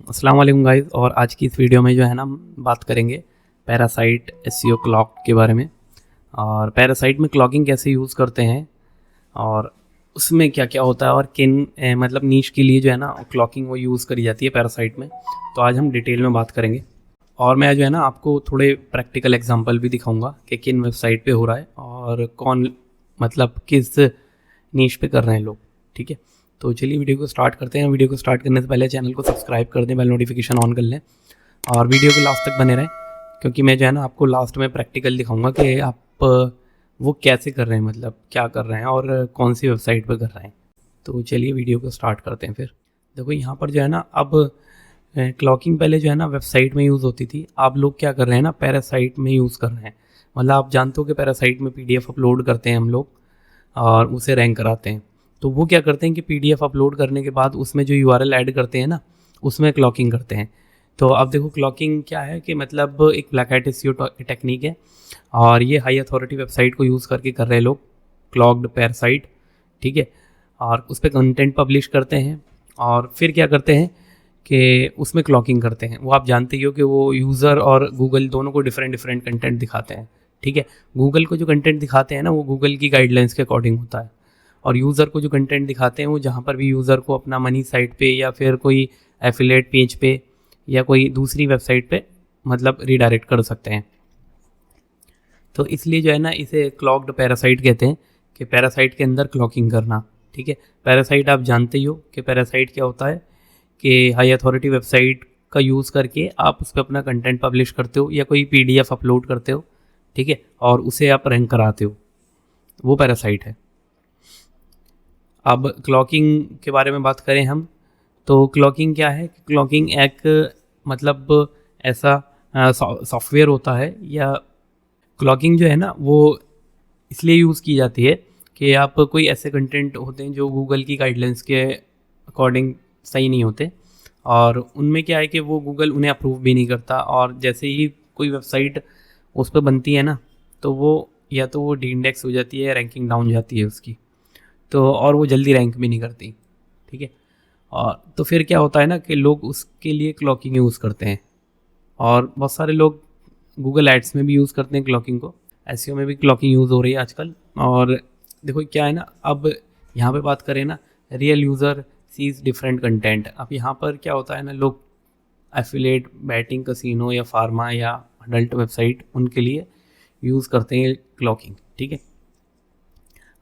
अस्सलाम वालेकुम गाइस। और आज की इस वीडियो में जो है ना हम बात करेंगे पैरासाइट एसईओ क्लॉक के बारे में। और पैरासाइट में क्लॉकिंग कैसे यूज़ करते हैं और उसमें क्या क्या होता है और किन मतलब नीश के लिए जो है ना क्लॉकिंग वो यूज़ करी जाती है पैरासाइट में। तो आज हम डिटेल में बात करेंगे और मैं जो है ना आपको थोड़े प्रैक्टिकल एग्जांपल भी दिखाऊंगा कि किन वेबसाइट पे हो रहा है और कौन मतलब किस नीश पे कर रहे हैं लोग। ठीक है, तो चलिए वीडियो को स्टार्ट करते हैं। वीडियो को स्टार्ट करने से पहले चैनल को सब्सक्राइब कर दें, बेल नोटिफिकेशन ऑन कर लें और वीडियो के लास्ट तक बने रहें, क्योंकि मैं जो है ना आपको लास्ट में प्रैक्टिकल दिखाऊंगा कि आप वो कैसे कर रहे हैं, मतलब क्या कर रहे हैं और कौन सी वेबसाइट पर कर रहे हैं। तो चलिए वीडियो को स्टार्ट करते हैं। फिर देखो यहाँ पर जो है ना अब क्लॉकिंग पहले जो है ना वेबसाइट में यूज़ होती थी, आप लोग क्या कर रहे हैं ना पैरासाइट में यूज़ कर रहे हैं। मतलब आप जानते हो कि पैरासाइट में PDF अपलोड करते हैं हम लोग और उसे रैंक कराते हैं। तो वो क्या करते हैं कि PDF अपलोड करने के बाद उसमें जो URL ऐड करते हैं ना उसमें क्लॉकिंग करते हैं। तो अब देखो क्लॉकिंग क्या है कि मतलब एक ब्लैक हैट एसईओ टेक्निक है और ये हाई अथॉरिटी वेबसाइट को यूज़ करके कर रहे हैं लोग क्लॉक्ड पैरासाइट। ठीक है, और उस पर कंटेंट पब्लिश करते हैं और फिर क्या करते हैं कि उसमें क्लॉकिंग करते हैं। वो आप जानते ही हो कि वो यूज़र और गूगल दोनों को डिफरेंट डिफरेंट कंटेंट दिखाते हैं। ठीक है, गूगल को जो कंटेंट दिखाते हैं ना वो गूगल की गाइडलाइंस के अकॉर्डिंग होता है और यूज़र को जो कंटेंट दिखाते हैं वो जहाँ पर भी यूज़र को अपना मनी साइट पे या फिर कोई एफिलिएट पेज पे या कोई दूसरी वेबसाइट पे मतलब रीडायरेक्ट कर सकते हैं। तो इसलिए जो है ना इसे क्लॉक्ड पैरासाइट कहते हैं कि पैरासाइट के अंदर क्लॉकिंग करना। ठीक है, पैरासाइट आप जानते ही हो कि पैरासाइट क्या होता है कि हाई अथॉरिटी वेबसाइट का यूज़ करके आप उस पर अपना कंटेंट पब्लिश करते हो या कोई PDF अपलोड करते हो। ठीक है, और उसे आप रैंक कराते हो, वो पैरासाइट है। अब क्लॉकिंग के बारे में बात करें हम, तो क्लॉकिंग क्या है? क्लॉकिंग एक मतलब ऐसा सॉफ्टवेयर होता है या क्लॉकिंग जो है ना वो इसलिए यूज़ की जाती है कि आप कोई ऐसे कंटेंट होते हैं जो गूगल की गाइडलाइंस के अकॉर्डिंग सही नहीं होते और उनमें क्या है कि वो गूगल उन्हें अप्रूव भी नहीं करता और जैसे ही कोई वेबसाइट उस पर बनती है ना तो वो या तो वो डीइंडेक्स हो जाती है, रैंकिंग डाउन जाती है उसकी, तो और वो जल्दी रैंक भी नहीं करती। ठीक है, और तो फिर क्या होता है ना कि लोग उसके लिए क्लॉकिंग यूज़ करते हैं और बहुत सारे लोग गूगल एड्स में भी यूज़ करते हैं क्लॉकिंग को। एसईओ में भी क्लॉकिंग यूज़ हो रही है आजकल। और देखो क्या है ना, अब यहाँ पे बात करें ना real user sees different content. अब यहाँ पर क्या होता है ना, लोग एफिलिएट, बैटिंग, कसिनो या फार्मा या अडल्ट वेबसाइट उनके लिए यूज़ करते हैं क्लॉकिंग। ठीक है,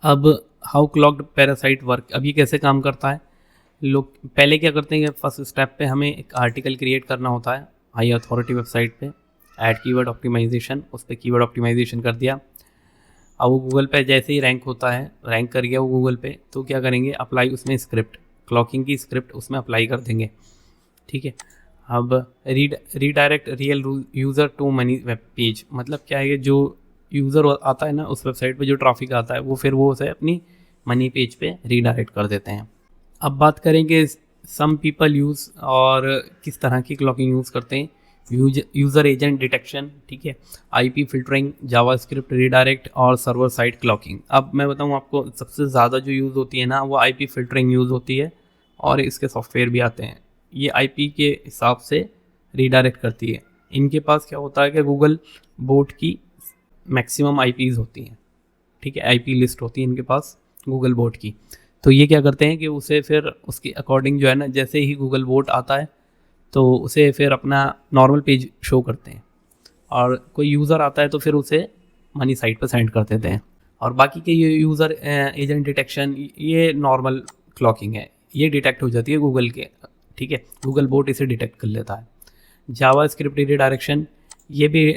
अब हाउ क्लॉक्ड पैरासाइट वर्क, अब ये कैसे काम करता है? लोग पहले क्या करते हैं कि फर्स्ट स्टेप पे हमें एक आर्टिकल क्रिएट करना होता है हाई अथॉरिटी वेबसाइट पे, ऐड कीवर्ड ऑप्टिमाइजेशन, उस पर कीवर्ड ऑप्टिमाइजेशन कर दिया। अब वो गूगल पे जैसे ही रैंक होता है, रैंक कर गया वो गूगल पे, तो क्या करेंगे, अप्लाई उसमें स्क्रिप्ट, क्लॉकिंग की स्क्रिप्ट उसमें अप्लाई कर देंगे। ठीक है, अब redirect real user to money web page, मतलब क्या है, जो यूज़र आता है ना उस वेबसाइट पे, जो ट्रैफिक आता है वो फिर वो उसे अपनी मनी पेज पे रीडायरेक्ट कर देते हैं। अब बात करें कि सम पीपल यूज़ और किस तरह की क्लॉकिंग यूज़ करते हैं। यूज़र एजेंट डिटेक्शन, ठीक है, IP फिल्टरिंग, जावास्क्रिप्ट रीडायरेक्ट और सर्वर साइड क्लॉकिंग। अब मैं बताऊं आपको सबसे ज़्यादा जो यूज़ होती है ना वो IP फिल्टरिंग यूज़ होती है और इसके सॉफ्टवेयर भी आते हैं। ये IP के हिसाब से रीडायरेक्ट करती है। इनके पास क्या होता है कि गूगल बोट की मैक्सिमम IPs होती हैं। ठीक है, IP लिस्ट होती है इनके पास गूगल बोट की। तो ये क्या करते हैं कि उसे फिर उसके अकॉर्डिंग जो है ना, जैसे ही गूगल बोट आता है तो उसे फिर अपना नॉर्मल पेज शो करते हैं और कोई यूज़र आता है तो फिर उसे मनी साइट पर सेंड कर देते हैं। और बाकी के ये यूज़र एजेंट डिटेक्शन, ये नॉर्मल क्लॉकिंग है, ये डिटेक्ट हो जाती है गूगल के। ठीक है, गूगल बोट इसे डिटेक्ट कर लेता है। जावा स्क्रिप्ट रिडायरेक्शन, ये भी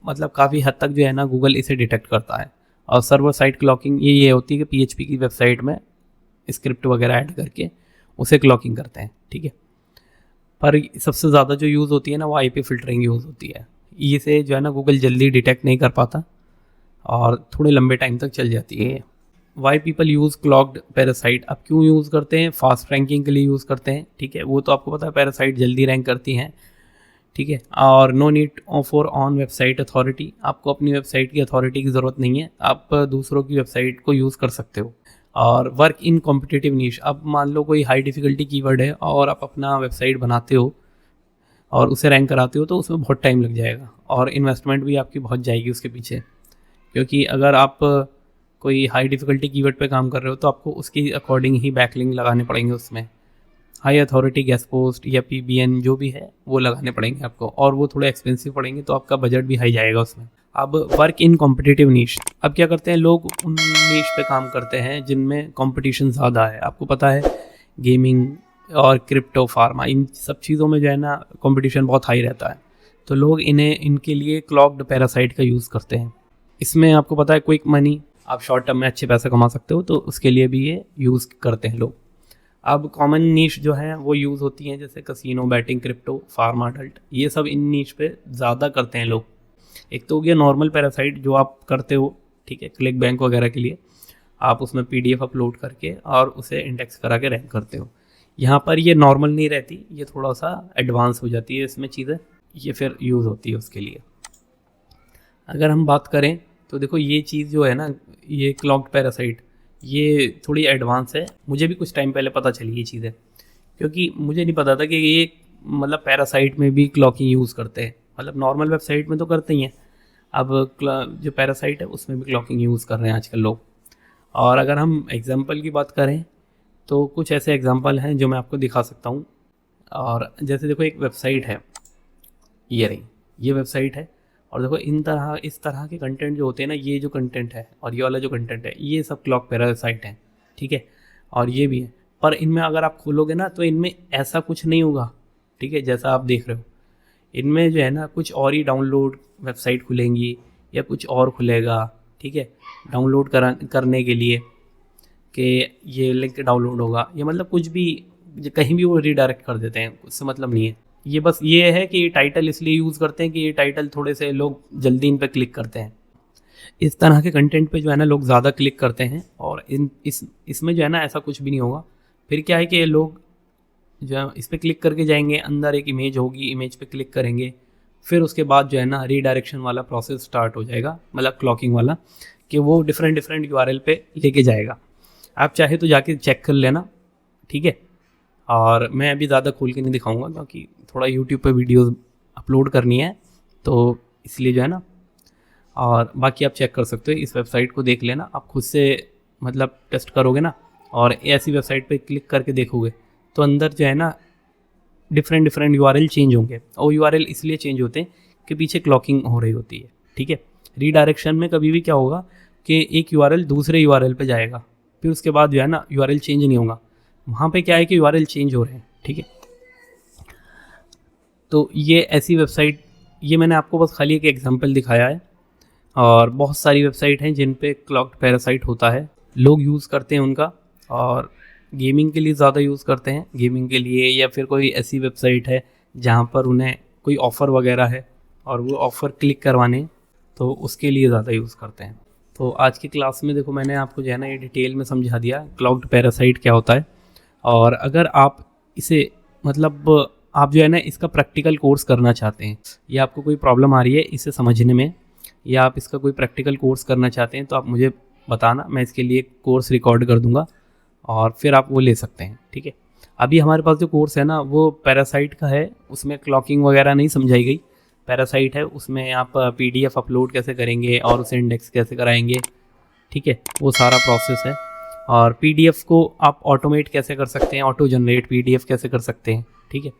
मतलब काफ़ी हद तक जो है ना गूगल इसे डिटेक्ट करता है। और सर्वर साइड क्लॉकिंग ये होती है कि PHP की वेबसाइट में स्क्रिप्ट वगैरह ऐड करके उसे क्लॉकिंग करते हैं। ठीक है, पर सबसे ज़्यादा जो यूज़ होती है ना वो IP फिल्टरिंग यूज़ होती है। इसे जो है ना गूगल जल्दी डिटेक्ट नहीं कर पाता और थोड़े लंबे टाइम तक चल जाती है। Why people use clogged parasite, अब क्यों यूज़ करते हैं? फास्ट रैंकिंग के लिए यूज़ करते हैं। ठीक है, वो तो आपको पता है पैरासाइट जल्दी रैंक करती हैं। ठीक है, और no need for on website authority, आपको अपनी वेबसाइट की अथॉरिटी की ज़रूरत नहीं है, आप दूसरों की वेबसाइट को यूज़ कर सकते हो। और वर्क इन कॉम्पिटिटिव नीश, अब मान लो कोई हाई डिफ़िकल्टी कीवर्ड है और आप अपना वेबसाइट बनाते हो और उसे रैंक कराते हो, तो उसमें बहुत टाइम लग जाएगा और इन्वेस्टमेंट भी आपकी बहुत जाएगी उसके पीछे। क्योंकि अगर आप कोई हाई डिफ़िकल्टी कीवर्ड पे काम कर रहे हो तो आपको उसकी अकॉर्डिंग ही बैकलिंक लगाने पड़ेंगे, उसमें हाई अथॉरिटी गेस्ट पोस्ट या PBN जो भी है वो लगाने पड़ेंगे आपको, और वो थोड़े एक्सपेंसिव पड़ेंगे, तो आपका बजट भी हाई जाएगा उसमें। अब वर्क इन कॉम्पिटिटिव नीश, अब क्या करते हैं लोग, उन नीश पे काम करते हैं जिनमें कंपटीशन ज़्यादा है। आपको पता है गेमिंग और क्रिप्टो फार्मा, इन सब चीज़ों में जो है ना कंपटीशन बहुत हाई रहता है, तो लोग इनके लिए क्लॉक्ड पैरासाइट का यूज़ करते हैं। इसमें आपको पता है क्विक मनी, आप शॉर्ट टर्म में अच्छे पैसे कमा सकते हो, तो उसके लिए भी ये यूज़ करते हैं लोग। अब कॉमन नीश जो है वो यूज़ होती हैं जैसे casino, batting, crypto, pharma, adult, ये सब इन नीश पे ज़्यादा करते हैं लोग। एक तो हो गया नॉर्मल पैरासाइट जो आप करते हो, ठीक है, क्लिक बैंक वगैरह के लिए आप उसमें PDF अपलोड करके और उसे इंडेक्स करा के रैंक करते हो। यहाँ पर ये नॉर्मल नहीं रहती, ये थोड़ा सा एडवांस हो जाती है इसमें चीज़ें, ये फिर यूज़ होती है उसके लिए। अगर हम बात करें तो देखो ये चीज़ जो है ना, ये क्लॉक्ड पैरासाइट, ये थोड़ी एडवांस है। मुझे भी कुछ टाइम पहले पता चली ये चीज़ें, क्योंकि मुझे नहीं पता था कि ये मतलब पैरासाइट में भी क्लॉकिंग यूज़ करते हैं। मतलब नॉर्मल वेबसाइट में तो करते ही हैं, अब जो पैरासाइट है उसमें भी क्लॉकिंग यूज़ कर रहे हैं आजकल लोग। और अगर हम एग्जांपल की बात करें तो कुछ ऐसे एग्जांपल हैं जो मैं आपको दिखा सकता हूँ। और जैसे देखो एक वेबसाइट है, ये रही, ये वेबसाइट है, और देखो इस तरह के कंटेंट जो होते हैं ना, ये जो कंटेंट है और ये वाला जो कंटेंट है, ये सब क्लॉक पैरासाइट है, ठीक है, और ये भी है। पर इनमें अगर आप खोलोगे ना तो इनमें ऐसा कुछ नहीं होगा, ठीक है, जैसा आप देख रहे हो। इनमें जो है ना कुछ और ही डाउनलोड वेबसाइट खुलेंगी या कुछ और खुलेगा, ठीक है, डाउनलोड करने के लिए कि ये लिंक डाउनलोड होगा, ये मतलब कुछ भी कहीं भी वो रीडायरेक्ट कर देते हैं, उससे मतलब नहीं है। ये बस ये है कि टाइटल इसलिए यूज़ करते हैं कि ये टाइटल थोड़े से लोग जल्दी इन पे क्लिक करते हैं। इस तरह के कंटेंट पे जो है ना लोग ज़्यादा क्लिक करते हैं, और इसमें जो है ना ऐसा कुछ भी नहीं होगा। फिर क्या है कि लोग जो है इस पर क्लिक करके जाएंगे, अंदर एक इमेज होगी, इमेज पे क्लिक करेंगे, फिर उसके बाद जो है ना रीडायरेक्शन वाला प्रोसेस स्टार्ट हो जाएगा, मतलब क्लॉकिंग वाला, कि वो डिफरेंट URL पे लेके जाएगा। आप चाहे तो जाके चेक कर लेना, ठीक है। और मैं अभी ज़्यादा खोल के नहीं दिखाऊंगा क्योंकि थोड़ा YouTube पे वीडियोस अपलोड करनी है, तो इसलिए जो है ना, और बाकी आप चेक कर सकते हो, इस वेबसाइट को देख लेना, आप खुद से मतलब टेस्ट करोगे ना और ऐसी वेबसाइट पे क्लिक करके देखोगे तो अंदर जो है ना डिफरेंट URL चेंज होंगे, और URL इसलिए चेंज होते हैं कि पीछे क्लॉकिंग हो रही होती है, ठीक है। रीडायरेक्शन में कभी भी क्या होगा कि एक URL दूसरे URL पे जाएगा, फिर उसके बाद जो है ना URL चेंज नहीं होगा। वहाँ पे क्या है कि URL चेंज हो रहे हैं, ठीक है। तो ये ऐसी वेबसाइट, ये मैंने आपको बस खाली एक एग्जांपल दिखाया है, और बहुत सारी वेबसाइट हैं जिन पे क्लॉक्ड पैरासाइट होता है, लोग यूज़ करते हैं उनका, और गेमिंग के लिए ज़्यादा यूज़ करते हैं, गेमिंग के लिए, या फिर कोई ऐसी वेबसाइट है जहाँ पर उन्हें कोई ऑफ़र वगैरह है और वो ऑफ़र क्लिक करवाने, तो उसके लिए ज़्यादा यूज़ करते हैं। तो आज की क्लास में देखो मैंने आपको जो है ना ये डिटेल में समझा दिया क्लॉक्ड पैरासाइट क्या होता है। और अगर आप इसे मतलब आप जो है ना इसका प्रैक्टिकल कोर्स करना चाहते हैं, या आपको कोई प्रॉब्लम आ रही है इसे समझने में, या आप इसका कोई प्रैक्टिकल कोर्स करना चाहते हैं, तो आप मुझे बताना, मैं इसके लिए कोर्स रिकॉर्ड कर दूंगा और फिर आप वो ले सकते हैं, ठीक है। अभी हमारे पास जो कोर्स है ना वो पैरासाइट का है, उसमें क्लॉकिंग वगैरह नहीं समझाई गई। पैरासाइट है, उसमें आप PDF अपलोड कैसे करेंगे और उसे इंडेक्स कैसे कराएंगे, ठीक है, वो सारा प्रोसेस है। और PDF को आप ऑटोमेट कैसे कर सकते हैं, ऑटो जनरेट PDF कैसे कर सकते हैं, ठीक है,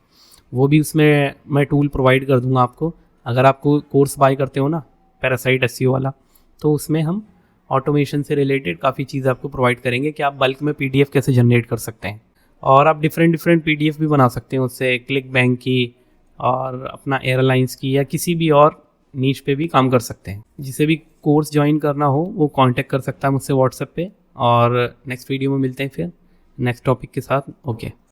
वो भी उसमें मैं टूल प्रोवाइड कर दूंगा आपको। अगर आपको कोर्स बाय करते हो ना पैरासाइट SEO वाला, तो उसमें हम ऑटोमेशन से रिलेटेड काफ़ी चीज़ आपको प्रोवाइड करेंगे कि आप बल्क में PDF कैसे जनरेट कर सकते हैं, और आप डिफरेंट PDF भी बना सकते हैं उससे, क्लिक बैंक की और अपना एयरलाइंस की, या किसी भी और नीश पे भी काम कर सकते हैं। जिसे भी कोर्स ज्वाइन करना हो वो कांटेक्ट कर सकता है मुझसे व्हाट्सएप पे, और नेक्स्ट वीडियो में मिलते हैं फिर नेक्स्ट टॉपिक के साथ। ओके।